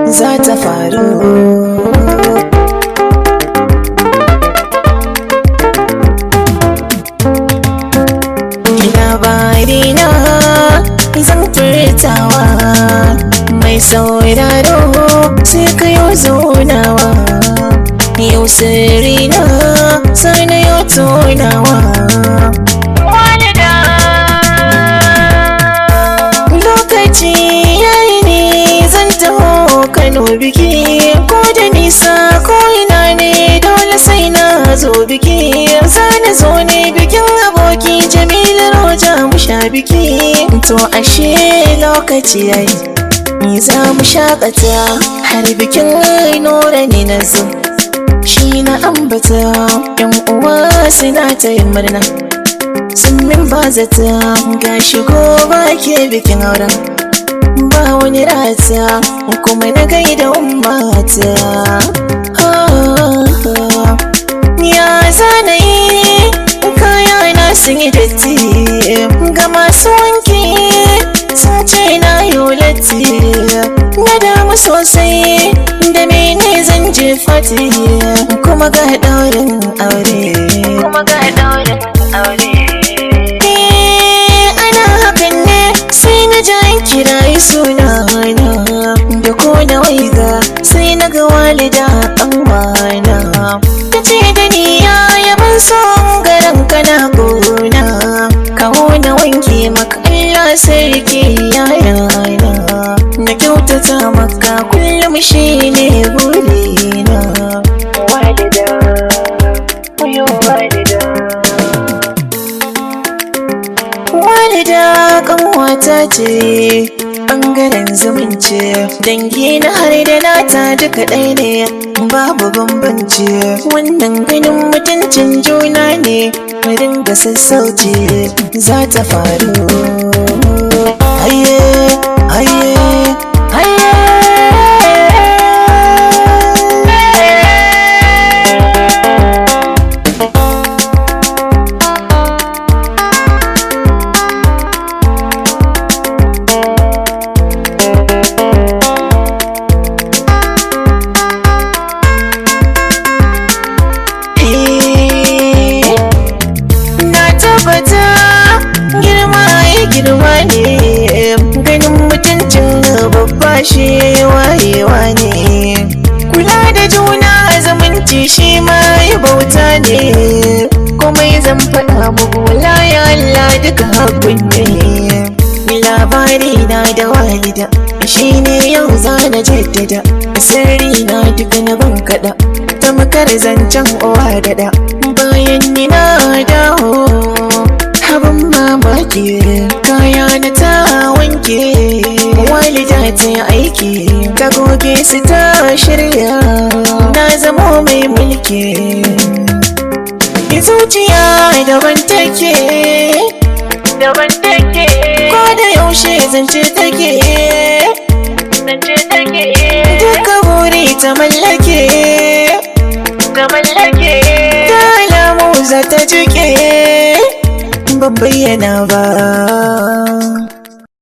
za ta faru. Labarina zan furtawa, mai sauraro sai ka yau zaunawa. Yau sirrina sai na yau tonawa. Lokaci yayi ne zan taho Kano biki, ko da nisa ko ina ne dole sai na zo biki. Zana zo ne bikin aboki Jamilu Roja mu sha biki. To ashe lokaci yayi za mu shakata, har bikin Nura ne na zo shi na ambata. Yan uwa suna ta yin murna, sun min bazata, ga shigo ba ke bikin auren ba wani rata, kuma na gaida ummata. Ya zanayi kaya na sun yi datti, ga masu wanki sun ce na yi latti. Na damu sosai da mene zan je fati, kuma ga daurin aure. Ana hakan ne sai na ji an kirayi sunana, da ko na waiga sai na ga walida ƙanwana. Ta ce da ni ya ban son garin kana gona, kawo na wanke maka Allah sarki yayana. Na kyautata maka kullum shi ne burina. Walida, uyo walida. Walida ƙanwata ce ɓangaren zumunci, dangi na har da nata duka ɗaya ne, babu bambanci. Wannan ganin mutuncin juna ne, mu dinga sassauci za ta faru. Haye, haye, haye. Girma ne ganin mutuncin babba, shi wayewa ne. Kula da juna zumunci shi ma ya bauta ne. Komai zan faɗa muku ya Allah duka hakun ne. Labari na da walida shi ne yau za na jaddada, sirri na duka na ban kaɗa, tamkar zancen uwa da ɗa. Bayan ni na dawo abin mamaki, kaya na ta wanke. Walida ta yi aiki, ta goge su ta shirya, na zamo mai mulki. Zuciya daban take, ko da yaushe zance take, duka buri ta mallake, ta alamu za ta jike ban bayyana ba.